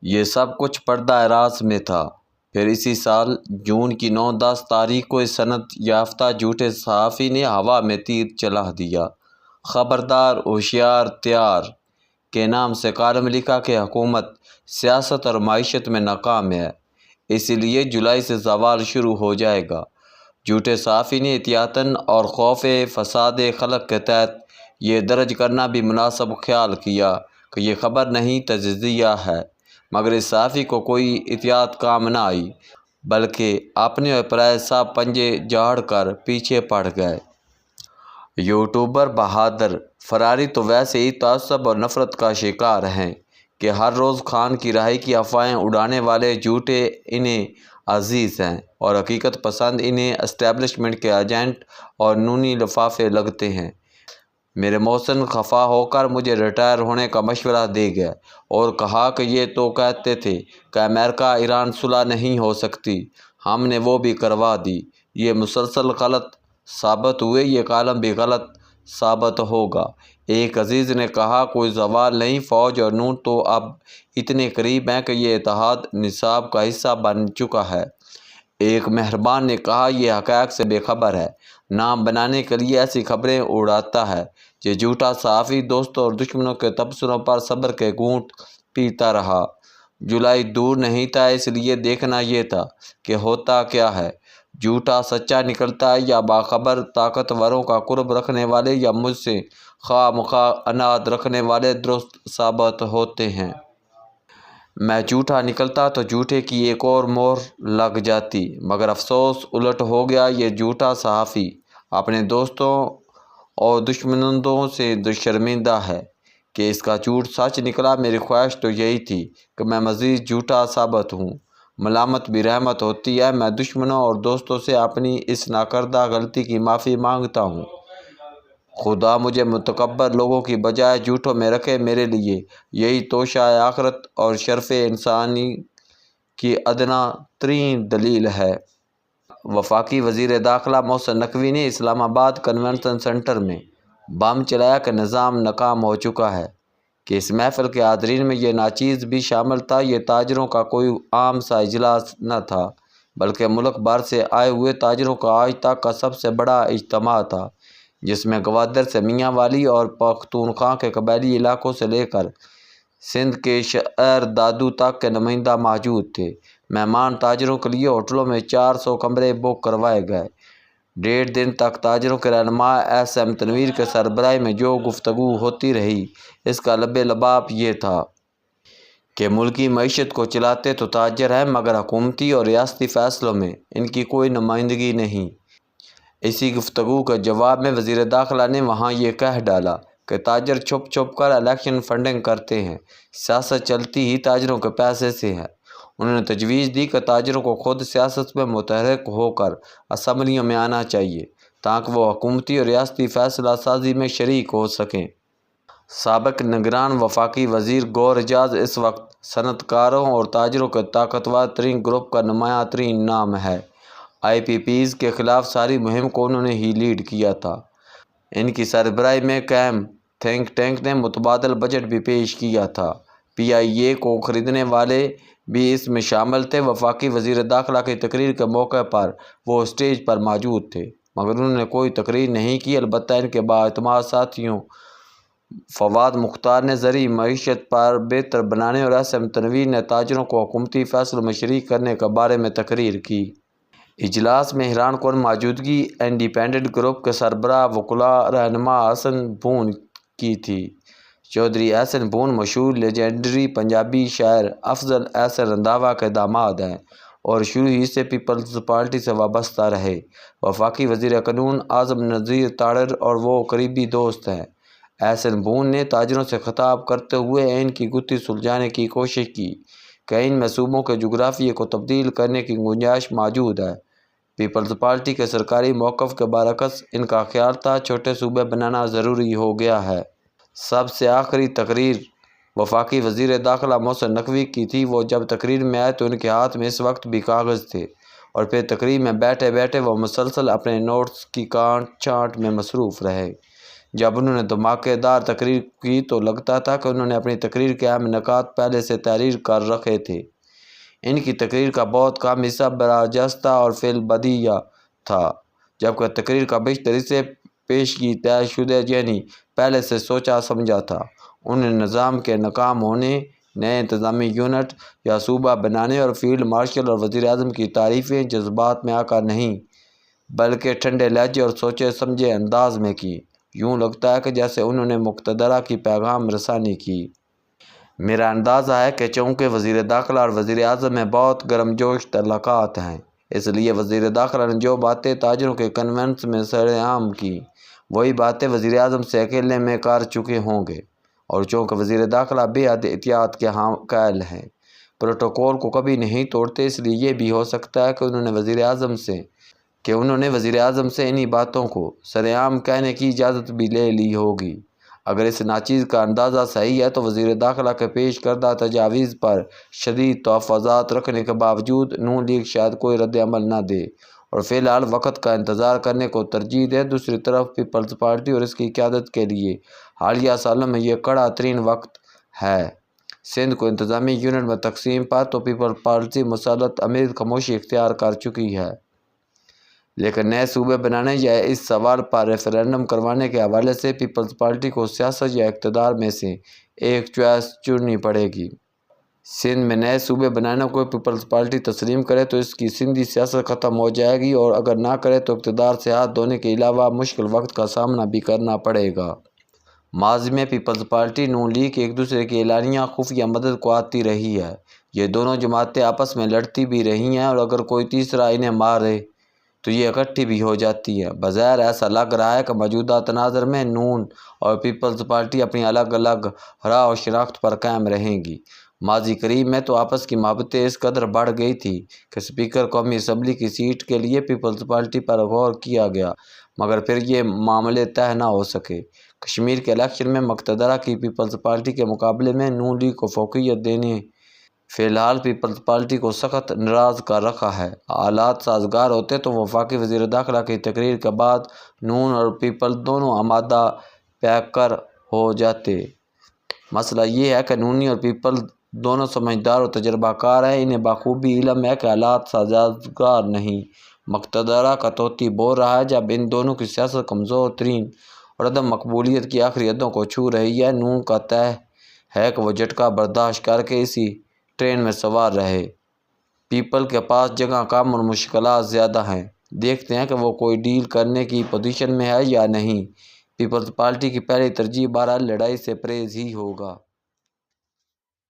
یہ سب کچھ پردہ راز میں تھا۔ پھر اسی سال جون کی 9-10 تاریخ کو اس سند یافتہ جھوٹے صحافی نے ہوا میں تیر چلا دیا۔ خبردار ہوشیار تیار کے نام سے کالم لکھا کہ حکومت سیاست اور معیشت میں ناکام ہے، اسی لیے جولائی سے زوال شروع ہو جائے گا۔ جھوٹے صحافی نے احتیاطاً اور خوف فساد خلق کے تحت یہ درج کرنا بھی مناسب خیال کیا کہ یہ خبر نہیں تجزیہ ہے، مگر اس صحافی کو کوئی احتیاط کام نہ آئی، بلکہ اپنے اور پرائے سب پنجے جھاڑ کر پیچھے پڑ گئے۔ یوٹیوبر بہادر فراری تو ویسے ہی تعصب اور نفرت کا شکار ہیں کہ ہر روز خان کی رہائی کی افواہیں اڑانے والے جھوٹے انہیں عزیز ہیں اور حقیقت پسند انہیں اسٹیبلشمنٹ کے ایجنٹ اور نونی لفافے لگتے ہیں۔ میرے محسن خفا ہو کر مجھے ریٹائر ہونے کا مشورہ دے گئے اور کہا کہ یہ تو کہتے تھے کہ امریکہ ایران صلح نہیں ہو سکتی، ہم نے وہ بھی کروا دی۔ یہ مسلسل غلط ثابت ہوئے، یہ کالم بھی غلط ثابت ہوگا۔ ایک عزیز نے کہا کوئی زوال نہیں، فوج اور نون تو اب اتنے قریب ہیں کہ یہ اتحاد نصاب کا حصہ بن چکا ہے۔ ایک مہربان نے کہا یہ حقائق سے بے خبر ہے، نام بنانے کے لیے ایسی خبریں اڑاتا ہے۔ یہ جھوٹا صحافی دوستوں اور دشمنوں کے تبصروں پر صبر کے گھونٹ پیتا رہا۔ جولائی دور نہیں تھا، اس لیے دیکھنا یہ تھا کہ ہوتا کیا ہے، جھوٹا سچا نکلتا ہے یا باخبر طاقتوروں کا قرب رکھنے والے یا مجھ سے خواہ مخواہ عناد رکھنے والے درست ثابت ہوتے ہیں۔ میں جھوٹا نکلتا تو جھوٹے کی ایک اور مہر لگ جاتی، مگر افسوس الٹ ہو گیا۔ یہ جھوٹا صحافی اپنے دوستوں اور دشمنوں سے شرمندہ ہے کہ اس کا جھوٹ سچ نکلا۔ میری خواہش تو یہی تھی کہ میں مزید جھوٹا ثابت ہوں۔ ملامت بھی رحمت ہوتی ہے۔ میں دشمنوں اور دوستوں سے اپنی اس ناکردہ غلطی کی معافی مانگتا ہوں۔ خدا مجھے متکبر لوگوں کی بجائے جھوٹوں میں رکھے، میرے لیے یہی توشہ آخرت اور شرف انسانی کی ادنیٰ ترین دلیل ہے۔ وفاقی وزیر داخلہ محسن نقوی نے اسلام آباد کنونشن سینٹر میں بم چلایا کہ نظام ناکام ہو چکا ہے کہ اس محفل کے حاضرین میں یہ ناچیز بھی شامل تھا۔ یہ تاجروں کا کوئی عام سا اجلاس نہ تھا، بلکہ ملک بھر سے آئے ہوئے تاجروں کا آج تک کا سب سے بڑا اجتماع تھا، جس میں گوادر سے میاں والی اور پختونخوا کے قبائلی علاقوں سے لے کر سندھ کے شہر دادو تک کے نمائندہ موجود تھے۔ مہمان تاجروں کے لیے ہوٹلوں میں 400 کمرے بک کروائے گئے۔ 1.5 دن تک تاجروں کے رہنما ایس ایم تنویر کے سربراہی میں جو گفتگو ہوتی رہی، اس کا لب لباب یہ تھا کہ ملکی معیشت کو چلاتے تو تاجر ہیں، مگر حکومتی اور ریاستی فیصلوں میں ان کی کوئی نمائندگی نہیں۔ اسی گفتگو کے جواب میں وزیر داخلہ نے وہاں یہ کہہ ڈالا کہ تاجر چھپ چھپ کر الیکشن فنڈنگ کرتے ہیں، سیاست چلتی ہی تاجروں کے پیسے سے ہے۔ انہوں نے تجویز دی کہ تاجروں کو خود سیاست میں متحرک ہو کر اسمبلیوں میں آنا چاہیے تاکہ وہ حکومتی اور ریاستی فیصلہ سازی میں شریک ہو سکیں۔ سابق نگران وفاقی وزیر گور اعجاز اس وقت صنعت کاروں اور تاجروں کے طاقتور ترین گروپ کا نمایاں ترین نام ہے۔ آئی پی پیز کے خلاف ساری مہم کو انہوں نے ہی لیڈ کیا تھا۔ ان کی سربراہی میں قائم تھنک ٹینک نے متبادل بجٹ بھی پیش کیا تھا۔ پی آئی اے کو خریدنے والے بھی اس میں شامل تھے۔ وفاقی وزیر داخلہ کی تقریر کے موقع پر وہ اسٹیج پر موجود تھے، مگر انہوں نے کوئی تقریر نہیں کی۔ البتہ ان کے بااعتماد ساتھیوں فواد مختار نے زرعی معیشت پر بہتر بنانے اور ایس ایم تنویر نے تاجروں کو حکومتی فیصلوں میں شریک کرنے کے بارے میں تقریر کی۔ اجلاس میں حیران کن موجودگی انڈیپینڈنٹ گروپ کے سربراہ وکلاء رہنما احسن بون کی تھی۔ چودھری احسن بون مشہور لیجنڈری پنجابی شاعر افضل احسن رنداوا کے داماد ہیں اور شروع ہی سے پیپلز پارٹی سے وابستہ رہے۔ وفاقی وزیر قانون اعظم نذیر تاڑر اور وہ قریبی دوست ہیں۔ احسن بون نے تاجروں سے خطاب کرتے ہوئے ان کی گتھی سلجھانے کی کوشش کی کہ ان میں صوبوں کے جغرافیے کو تبدیل کرنے کی گنجائش موجود ہے۔ پیپلز پارٹی کے سرکاری موقف کے برعکس ان کا خیال تھا چھوٹے صوبے بنانا ضروری ہو گیا ہے۔ سب سے آخری تقریر وفاقی وزیر داخلہ محسن نقوی کی تھی۔ وہ جب تقریر میں آئے تو ان کے ہاتھ میں اس وقت بھی کاغذ تھے اور پھر تقریر میں بیٹھے بیٹھے وہ مسلسل اپنے نوٹس کی کاٹ چھانٹ میں مصروف رہے۔ جب انہوں نے دھماکے دار تقریر کی تو لگتا تھا کہ انہوں نے اپنی تقریر کے اہم نکات پہلے سے تحریر کر رکھے تھے۔ ان کی تقریر کا بہت کم حصہ برجستہ اور فی البدیہہ تھا، جبکہ تقریر کا بیشتر حصہ پیشگی طے شدہ یعنی پہلے سے سوچا سمجھا تھا۔ انہوں نے نظام کے ناکام ہونے، نئے انتظامی یونٹ یا صوبہ بنانے اور فیلڈ مارشل اور وزیر اعظم کی تعریفیں جذبات میں آ کر نہیں بلکہ ٹھنڈے لہجے اور سوچے سمجھے انداز میں کی۔ یوں لگتا ہے کہ جیسے انہوں نے مقتدرہ کی پیغام رسانی کی۔ میرا اندازہ ہے کہ چونکہ وزیر داخلہ اور وزیر اعظم میں بہت گرم جوش تعلقات ہیں، اس لیے وزیر داخلہ نے جو باتیں تاجروں کے کنونس میں سر عام کی، وہی باتیں وزیر اعظم سے اکیلے میں کر چکے ہوں گے۔ اور چونکہ وزیر داخلہ بے حد احتیاط کے قائل ہیں، پروٹوکول کو کبھی نہیں توڑتے، اس لیے یہ بھی ہو سکتا ہے کہ انہوں نے وزیر اعظم سے انہی باتوں کو سر عام کہنے کی اجازت بھی لے لی ہوگی۔ اگر اس ناچیز کا اندازہ صحیح ہے تو وزیر داخلہ کے پیش کردہ تجاویز پر شدید تحفظات رکھنے کے باوجود نون لیگ شاید کوئی رد عمل نہ دے اور فی الحال وقت کا انتظار کرنے کو ترجیح دے۔ دوسری طرف پیپلز پارٹی اور اس کی قیادت کے لیے حالیہ سالوں میں یہ کڑا ترین وقت ہے۔ سندھ کو انتظامی یونٹ میں تقسیم پر تو پیپلز پارٹی مسلط امیر خاموشی اختیار کر چکی ہے، لیکن نئے صوبے بنانے یا اس سوال پر ریفرینڈم کروانے کے حوالے سے پیپلز پارٹی کو سیاست یا اقتدار میں سے ایک چوائس چننی پڑے گی۔ سندھ میں نئے صوبے بنانے کو پیپلز پارٹی تسلیم کرے تو اس کی سندھی سیاست ختم ہو جائے گی، اور اگر نہ کرے تو اقتدار سے ہاتھ دھونے کے علاوہ مشکل وقت کا سامنا بھی کرنا پڑے گا۔ ماضی میں پیپلز پارٹی نون لیگ ایک دوسرے کی اعلانیہ خفیہ مدد کو آتی رہی ہے۔ یہ دونوں جماعتیں آپس میں لڑتی بھی رہی ہیں اور اگر کوئی تیسرا انہیں مارے تو یہ اکٹھی بھی ہو جاتی ہیں۔ بظاہر ایسا لگ رہا ہے کہ موجودہ تناظر میں نون اور پیپلز پارٹی اپنی الگ الگ راہ و شناخت پر قائم رہیں گی۔ ماضی قریب میں تو آپس کی محبتیں اس قدر بڑھ گئی تھیں کہ اسپیکر قومی اسمبلی کی سیٹ کے لیے پیپلز پارٹی پر غور کیا گیا، مگر پھر یہ معاملے طے نہ ہو سکے۔ کشمیر کے الیکشن میں مقتدرہ کی پیپلز پارٹی کے مقابلے میں نون لیگ کو فوقیت دینے فی الحال پیپلز پارٹی کو سخت ناراض کر رکھا ہے۔ حالات سازگار ہوتے تو وفاقی وزیر داخلہ کی تقریر کے بعد نون اور پیپلز دونوں آمادہ پیکر ہو جاتے۔ مسئلہ یہ ہے کہ نونی اور پیپلز دونوں سمجھدار اور تجربہ کار ہیں، انہیں بخوبی علم ہے کہ حالات سازگار نہیں۔ مقتدرہ کا طوطی بول رہا ہے جب ان دونوں کی سیاست کمزور ترین اور عدم مقبولیت کی آخری حدوں کو چھو رہی ہے۔ نون کا طے ہے کہ وہ جھٹکا برداشت کر کے اسی ٹرین میں سوار رہے۔ پیپل کے پاس جگہ کم اور مشکلات زیادہ ہیں، دیکھتے ہیں کہ وہ کوئی ڈیل کرنے کی پوزیشن میں ہے یا نہیں۔ پیپلز پارٹی کی پہلی ترجیح بہرحال لڑائی سے پرہیز ہی ہوگا۔